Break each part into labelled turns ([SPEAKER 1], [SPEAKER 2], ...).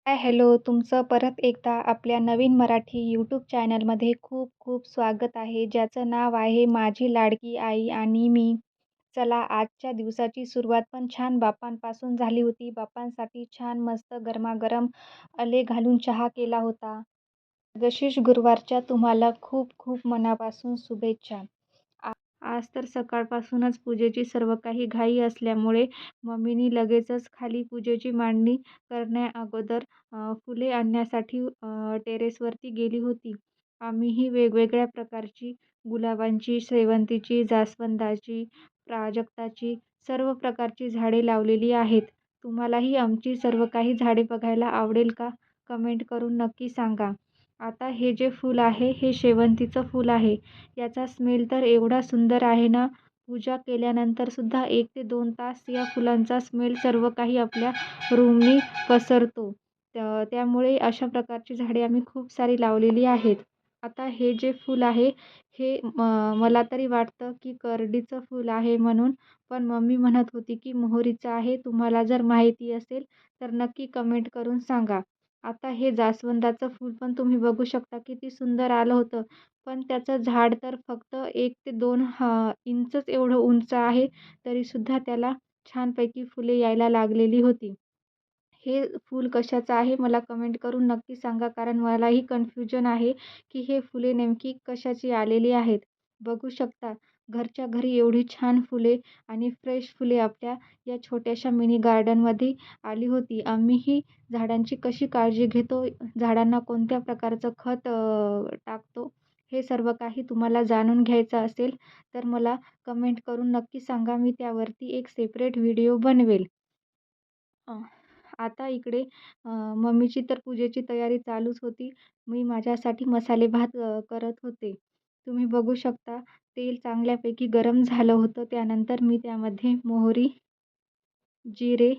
[SPEAKER 1] Hello. तुमचं परत एकदा आपल्या नवीन मराठी यूट्यूब चॅनलमध्ये खूप खूप स्वागत आहे, ज्याचं नाव आहे माझी लाडकी आई आणि मी. चला आजच्या दिवसाची सुरुवात पण छान बाप्पांपासून झाली होती. बाप्पांसाठी छान मस्त गरमागरम आले घालून चहा केला होता. मार्गशीर्ष गुरुवारच्या तुम्हाला खूप खूप मनापासून शुभेच्छा. आज तर सकाळपासूनच पूजेची सर्व काही घाई असल्यामुळे मम्मीनी लगेचच खाली पूजेची मांडणी करण्याअगोदर फुले आणण्यासाठी टेरेसवरती गेली होती. आम्हीही वेगवेगळ्या प्रकारची गुलाबांची, शेवंतीची, जास्वंदाची, प्राजक्ताची सर्व प्रकारची झाडे लावलेली आहेत. तुम्हालाही आमची सर्व काही झाडे बघायला आवडेल का? कमेंट करून नक्की सांगा. आता हे जे फूल आहे हे शेवंतीचं फूल आहे. याचा स्मेल तर एवढा सुंदर आहे ना, पूजा केल्यानंतरसुद्धा 1 ते 2 तास या फुलांचा स्मेल सर्व काही आपल्या रूमनी पसरतो. त्यामुळे अशा प्रकारची झाडे आम्ही खूप सारी लावलेली आहेत. आता हे जे फूल आहे हे मला तरी वाटतं की करडीचं फूल आहे म्हणून, पण मम्मी म्हणत होती की मोहरीचं आहे. तुम्हाला जर माहिती असेल तर नक्की कमेंट करून सांगा. आता हे जास्वंदाचं फूल पण तुम्ही बघू शकता किती सुंदर आलं होतं. पण त्याचं झाड तर फक्त 1 ते 2 इंचच एवढं उंच आहे, तरीसुद्धा त्याला छानपैकी फुले यायला लागलेली होती. हे फूल कशाचं आहे मला कमेंट करून नक्की सांगा, कारण मलाही कन्फ्युजन आहे की हे फुले नेमकी कशाची आलेली आहेत. बघू शकता घरच्या घरी एवढी छान फुले आणि फ्रेश फुले आपल्या या छोट्याशा मिनी गार्डनमध्ये आली होती. आम्हीही झाडांची कशी काळजी घेतो, झाडांना कोणत्या प्रकारचं खत टाकतो, हे सर्व काही तुम्हाला जाणून घ्यायचं असेल तर मला कमेंट करून नक्की सांगा. मी त्यावरती एक सेपरेट व्हिडिओ बनवेल. अ, आता इकडे मम्मीची तर पूजेची तयारी चालूच होती. मी माझ्यासाठी मसाले भात करत होते. तुम्ही बघू शकता तेल चांगल्यापैकी गरम झालं होतं. त्यानंतर मी त्यामध्ये मोहरी, जिरे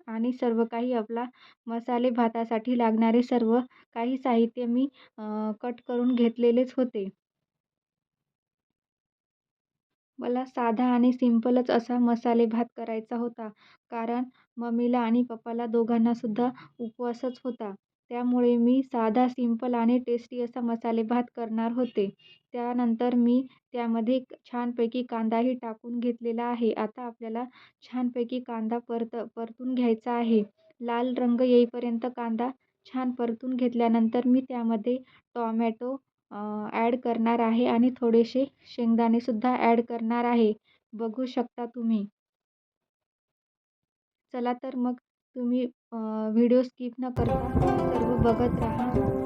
[SPEAKER 1] आणि सर्व काही आपला मसाले भातासाठी लागणारे सर्व काही साहित्य मी कट करून घेतलेलेच होते. मला साधा आणि सिंपलच असा मसाले भात करायचा होता. कारण मम्मीला आणि पप्पाला दोघांनासुद्धा उपवासच होता. त्यामुळे मी साधा, सिंपल आणि टेस्टी असा मसाले भात करणार होते. त्यानंतर मी त्यामध्ये छानपैकी कांदाही टाकून घेतलेला आहे. आता आपल्याला छानपैकी कांदा परतून घ्यायचा आहे. लाल रंग येईपर्यंत कांदा छान परतून घेतल्यानंतर मी त्यामध्ये टोमॅटो ॲड करणार आहे आणि थोडेसे शेंगदाणेसुद्धा ॲड करणार आहे. बघू शकता तुम्ही. चला तर मग तुम्ही व्हिडिओ स्किप न करता सर्व बघत राहा.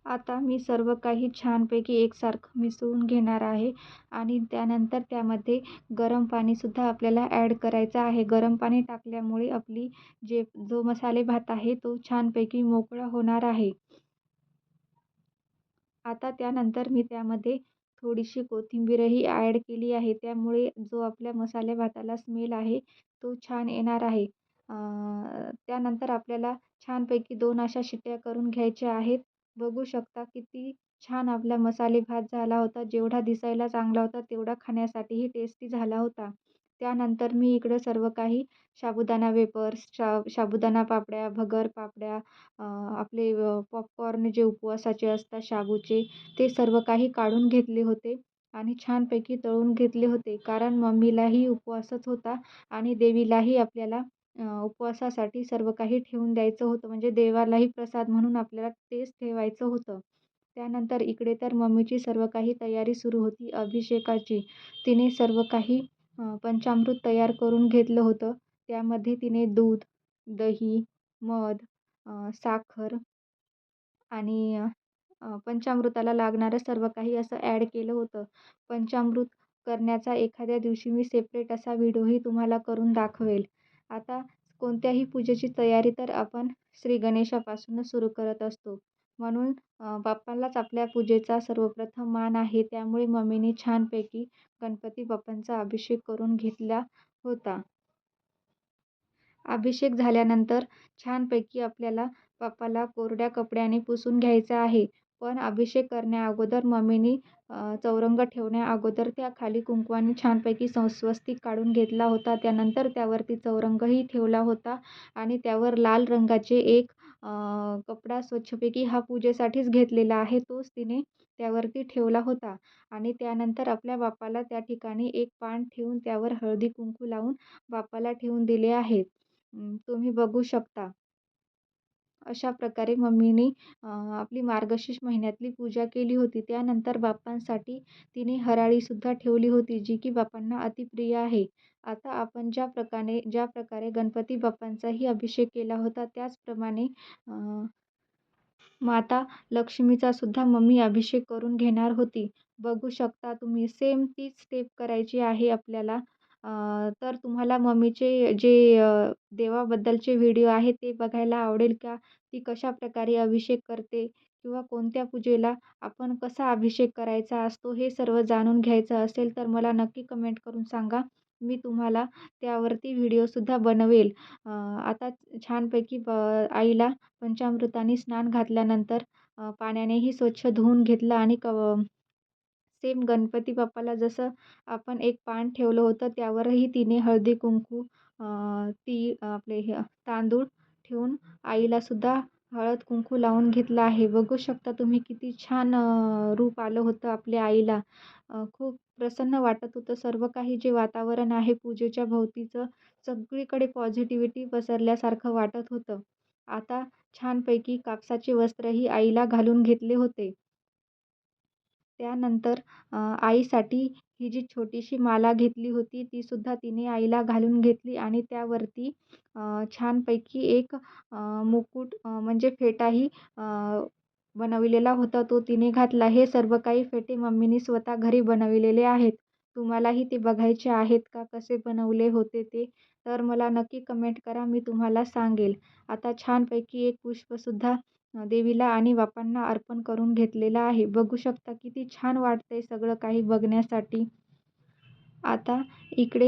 [SPEAKER 1] आता मी सर्व काही छानपैकी एकसारखं मिसळून घेणार आहे आणि त्यानंतर त्यामध्ये गरम पाणीसुद्धा आपल्याला ॲड करायचं आहे. गरम पाणी टाकल्यामुळे आपली जो मसाले भात आहे तो छानपैकी मोकळा होणार आहे. आता त्यानंतर मी त्यामध्ये थोडीशी कोथिंबीरही ॲड केली आहे. त्यामुळे जो आपल्या मसाले भाताला स्मेल आहे, तो छान येणार आहे. त्यानंतर आपल्याला छानपैकी 2 अशा शिट्ट्या करून घ्यायच्या आहेत. बघू शकता किती छान आपला मसाले भात झाला होता. जेवढा दिसायला चांगला होता, तेवढा खाण्यासाठीही टेस्टी झाला होता. त्यानंतर मी इकडं सर्व काही साबुदाणा वेफर्स, साबुदाणा पापड्या, भगर पापड्या, आपले पॉपकॉर्न जे उपवासाचे असतात शाबूचे, ते सर्व काही काढून घेतले होते आणि छानपैकी तळून घेतले होते. कारण मम्मीलाही उपवासच होता आणि देवीलाही आपल्याला उपवासासाठी सर्व काही ठेवून द्यायचं होतं. म्हणजे देवालाही प्रसाद म्हणून आपल्याला तेच ठेवायचं होतं. त्यानंतर इकडे तर मम्मीची सर्व काही तयारी सुरू होती अभिषेकाची. तिने सर्व काही पंचामृत तयार करून घेतलं होतं. त्यामध्ये तिने दूध, दही, मध, साखर आणि पंचामृताला लागणारं सर्व काही असं ॲड केलं होतं. पंचामृत करण्याचा एखाद्या दिवशी मी सेपरेट असा व्हिडिओही तुम्हाला करून दाखवेल. आता कोणत्याही पूजेची तयारी तर आपण श्री गणेशापासूनच सुरू करत असतो. म्हणून बाप्पालाच आपल्या पूजेचा सर्वप्रथम मान आहे. त्यामुळे मम्मीने छानपैकी गणपती बाप्पांचा अभिषेक करून घेतला होता. अभिषेक झाल्यानंतर छानपैकी आपल्याला बाप्पाला कोरड्या कपड्याने पुसून घ्यायचं आहे. पण अभिषेक करण्याअगोदर मम्मीनी चौरंग ठेवण्याअगोदर त्या खाली कुंकवाने छानपैकी स्वस्तिक काढून घेतला होता. त्यानंतर त्यावरती चौरंगही ठेवला होता आणि त्यावर लाल रंगाचे एक कपडा स्वच्छपैकी हा पूजेसाठीच घेतलेला आहे, तोच तिने त्यावरती ठेवला होता आणि त्यानंतर आपल्या बाप्पाला त्या ठिकाणी एक पान ठेवून त्यावर हळदी-कुंकू लावून बाप्पाला ठेवून दिले आहेत. तुम्ही बघू शकता. अशा प्रकारे मम्मीने आपली मार्गशीर्ष महिन्यातली पूजा केली होती. त्यानंतर बाप्पांसाठी तिने हराळीसुद्धा ठेवली होती, जी की बाप्पांना अतिप्रिय आहे. आता आपण ज्या प्रकारे गणपती बाप्पांचाही अभिषेक केला होता, त्याचप्रमाणे माता लक्ष्मीचा सुद्धा मम्मी अभिषेक करून घेणार होती. बघू शकता तुम्ही सेम तीच स्टेप करायची आहे आपल्याला. तर तुम्हाला मम्मीचे जे देवाबद्दलचे व्हिडिओ आहेत ते बघायला आवडेल का? ती कशाप्रकारे अभिषेक करते किंवा कोणत्या पूजेला आपण कसा अभिषेक करायचा असतो हे सर्व जाणून घ्यायचं असेल तर मला नक्की कमेंट करून सांगा. मी तुम्हाला त्यावरती व्हिडिओसुद्धा बनवेल. आता छानपैकी आईला पंचामृताने स्नान घातल्यानंतर पाण्यानेही स्वच्छ धुवून घेतलं आणि सेम गणपती बाप्पाला जसं आपण एक पान ठेवलं होतं त्यावरही तिने हळदी-कुंकू, तीळ, आपले हे तांदूळ ठेवून आईलासुद्धा हळद-कुंकू लावून घेतलं आहे. बघू शकता तुम्ही किती छान रूप आलं होतं आपल्या आईला. खूप प्रसन्न वाटत होतं. सर्व काही जे वातावरण आहे पूजेच्या भोवतीचं सगळीकडे पॉझिटिव्हिटी पसरल्यासारखं वाटत होतं. आता छानपैकी कापसाचे वस्त्रही आईला घालून घेतले होते. त्यानंतर आईसाठी ही जी छोटीशी माला घेतली होती, तीसुद्धा तिने आईला घालून घेतली आणि त्यावरती छानपैकी एक मुकुट म्हणजे फेटाही बनविलेला होता, तो तिने घातला. हे सर्व काही फेटे मम्मीनी स्वतः घरी बनविलेले आहेत. तुम्हालाही ते बघायचे आहेत का कसे बनवले होते ते? तर मला नक्की कमेंट करा, मी तुम्हाला सांगेल. आता छानपैकी एक पुष्पसुद्धा देवीला आणि बाप्पांना अर्पण करून घेतलेलं आहे. बघू शकता किती छान वाटतंय सगळं काही बघण्यासाठी. आता इकडे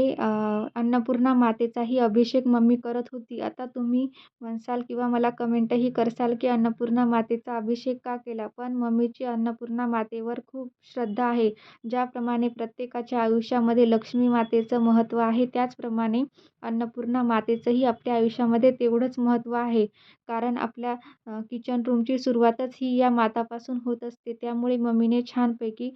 [SPEAKER 1] अन्नपूर्णा मातेचाही अभिषेक मम्मी करत होती. आता तुम्ही म्हणसाल किंवा मला कमेंटही करसाल की अन्नपूर्णा मातेचा अभिषेक का केला? पण मम्मीची अन्नपूर्णा मातेवर खूप श्रद्धा आहे. ज्याप्रमाणे प्रत्येकाच्या आयुष्यामध्ये लक्ष्मी मातेचं महत्त्व आहे, त्याचप्रमाणे अन्नपूर्णा मातेचंही आपल्या आयुष्यामध्ये तेवढंच महत्त्व आहे. कारण आपल्या किचन रूमची सुरुवातच ही या मातापासून होत असते. त्यामुळे मम्मीने छानपैकी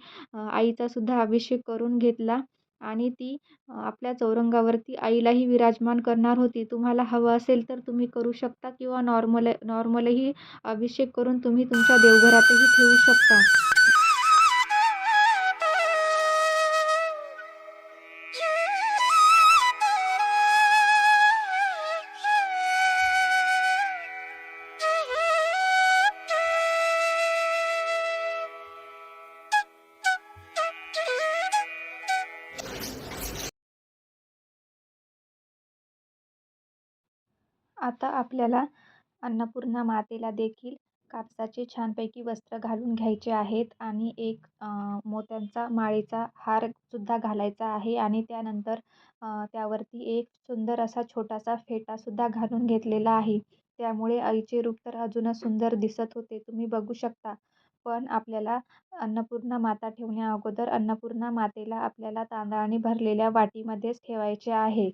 [SPEAKER 1] आईचासुद्धा अभिषेक करून घेतला आणि ती आपल्या चौरंगावरती आईलाही विराजमान करणार होती. तुम्हाला हवं असेल तर तुम्ही करू शकता किंवा नॉर्मलही अभिषेक करून तुम्ही तुमच्या देवघरातही ठेवू शकता. आता आपल्याला अन्नपूर्णा मातेला देखील कापसाचे छानपैकी वस्त्र घालून घ्यायचे आहेत आणि एक मोत्यांचा माळेचा हारसुद्धा घालायचा आहे आणि त्यानंतर त्यावरती एक सुंदर असा छोटासा फेटासुद्धा घालून घेतलेला आहे. त्यामुळे आईचे रूप तर अजूनच सुंदर दिसत होते. तुम्ही बघू शकता. पण आपल्याला अन्नपूर्णा माता ठेवण्या अगोदर अन्नपूर्णा मातेला आपल्याला तांदळाने भरलेल्या वाटीमध्येच ठेवायचे आहे.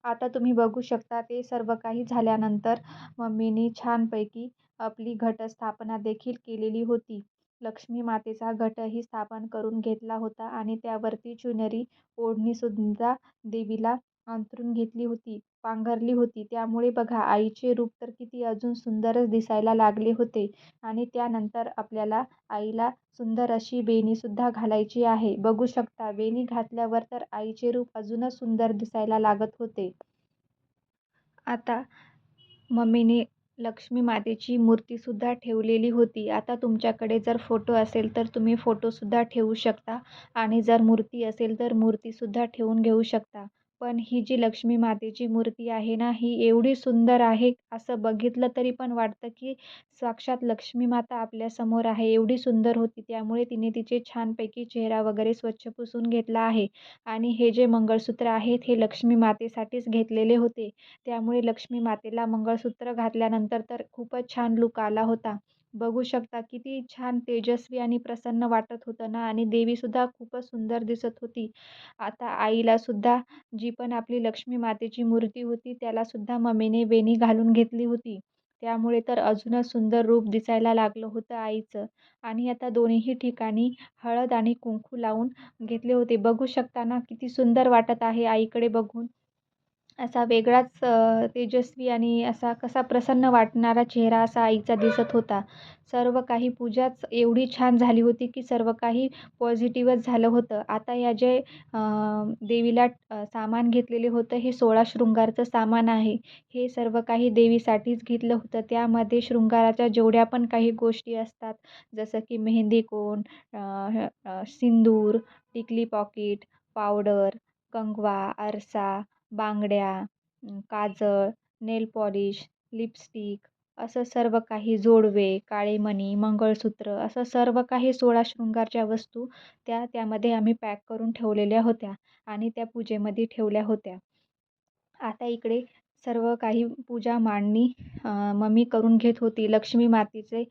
[SPEAKER 1] आता तुम्ही बघू शकता ते सर्व काही झाल्यानंतर मम्मीनी छानपैकी आपली घटस्थापना देखील केलेली होती. लक्ष्मी मातेचा घटही स्थापन करून घेतला होता आणि त्यावरती चुनरी ओढणीसुद्धा देवीला अंथरून घेतली होती, पांघरली होती. त्यामुळे बघा आईचे रूप तर किती अजून सुंदरच दिसायला लागले होते. आणि त्यानंतर आपल्याला आईला सुंदर अशी वेणीसुद्धा घालायची आहे. बघू शकता वेणी घातल्यावर तर आईचे रूप अजूनच सुंदर दिसायला लागत होते. आता मम्मीने लक्ष्मी मातेची मूर्तीसुद्धा ठेवलेली होती. आता तुमच्याकडे जर फोटो असेल तर तुम्ही फोटोसुद्धा ठेवू शकता आणि जर मूर्ती असेल तर मूर्तीसुद्धा ठेवून घेऊ शकता. पण ही जी लक्ष्मी मातेची मूर्ती आहे ना, ही एवढी सुंदर आहे, असं बघितलं तरी पण वाटतं की साक्षात लक्ष्मी माता आपल्यासमोर आहे. एवढी सुंदर होती. त्यामुळे तिने तिचे छानपैकी चेहरा वगैरे स्वच्छ पुसून घेतला आहे आणि हे जे मंगळसूत्र आहेत, हे लक्ष्मी मातेसाठीच घेतलेले होते. त्यामुळे लक्ष्मी मातेला मंगळसूत्र घातल्यानंतर तर खूपच छान लूक आला होता. बघू शकता किती छान तेजस्वी आणि प्रसन्न वाटत होतं ना आणि देवीसुद्धा खूपच सुंदर दिसत होती. आता आईलासुद्धा जी पण आपली लक्ष्मी मातेची मूर्ती होती त्यालासुद्धा मम्मीने वेणी घालून घेतली होती. त्यामुळे तर अजूनच सुंदर रूप दिसायला लागलं होतं आईचं. आणि आता दोन्हीही ठिकाणी हळद आणि कुंकू लावून घेतले होते. बघू शकता ना किती सुंदर वाटत आहे आईकडे बघून. असा वेगळाच तेजस्वी आणि असा कसा प्रसन्न वाटणारा चेहरा असा आईचा दिसत होता. सर्व काही पूजाच एवढी छान झाली होती, की सर्व काही पॉझिटिव्हच झालं होतं. आता या जे देवीला सामान घेतलेले होतं हे 16 शृंगारचं सामान आहे. हे सर्व काही देवीसाठीच घेतलं होतं. त्यामध्ये शृंगाराच्या जेवढ्या पण काही गोष्टी असतात, जसं की मेहंदी कोन, सिंदूर, टिकली पॉकेट, पावडर, कंगवा, आरसा, बांगड्या, काजळ, नेल पॉलिश, लिपस्टिक असं सर्व काही जोडवे, काळे मणी, मंगळसूत्र असं सर्व काही 16 शृंगारच्या वस्तू त्यामध्ये आम्ही पॅक करून ठेवलेल्या होत्या आणि त्या पूजेमध्ये ठेवल्या होत्या. आता इकडे सर्व काही पूजा मांडणी मम्मी करून घेत होती. लक्ष्मी मातेचे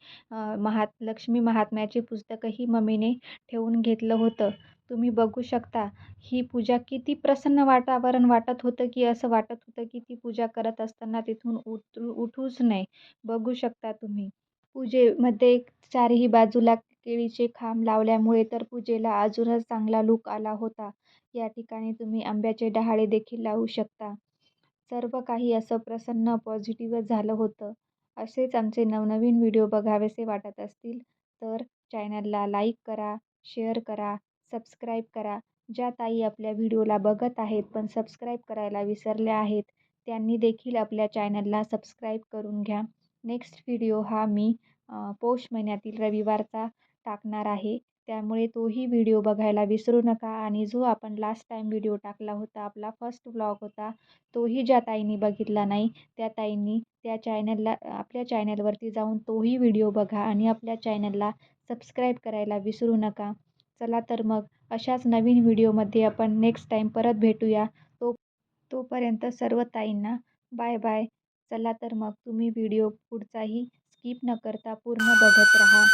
[SPEAKER 1] लक्ष्मी महात्म्याचे पुस्तकही मम्मीने ठेवून घेतलं होतं. तुम्ही बघू शकता ही पूजा किती प्रसन्न वातावरण वाटत होतं, की असं वाटत होतं की ती पूजा करत असताना तिथून उठूच नये. बघू शकता तुम्ही. पूजेमध्ये चारही बाजूला केळीचे खांब लावल्यामुळे तर पूजेला अजूनच चांगला लूक आला होता. या ठिकाणी तुम्ही आंब्याचे डहाळे देखील लावू शकता. सर्व काही असं प्रसन्न पॉझिटिव्हच झालं होतं. असेच आमचे नवनवीन व्हिडिओ बघावेसे वाटत असतील तर चॅनलला लाईक करा, शेअर करा, सबस्क्राईब करा. ज्या ताई आपल्या व्हिडिओला बघत आहेत पण सबस्क्राईब करायला विसरल्या आहेत, त्यांनी देखील आपल्या चॅनलला सबस्क्राईब करून घ्या. नेक्स्ट व्हिडिओ हा मी पौष महिन्यातील रविवारचा टाकणार आहे. त्यामुळे तोही व्हिडिओ बघायला विसरू नका आणि जो आपण लास्ट टाईम व्हिडिओ टाकला होता, आपला फर्स्ट व्लॉग होता, तोही ज्या ताईंनी बघितला नाही त्या ताईंनी आपल्या चॅनलवरती जाऊन तोही व्हिडिओ बघा आणि आपल्या चॅनलला सबस्क्राईब करायला विसरू नका. चला तर मग अशाच नवीन व्हिडिओमध्ये आपण नेक्स्ट टाईम परत भेटूया. तोपर्यंत सर्व ताईंना बाय बाय. चला तर मग तुम्ही व्हिडिओ पुढचाही स्किप न करता पूर्ण बघत राहा.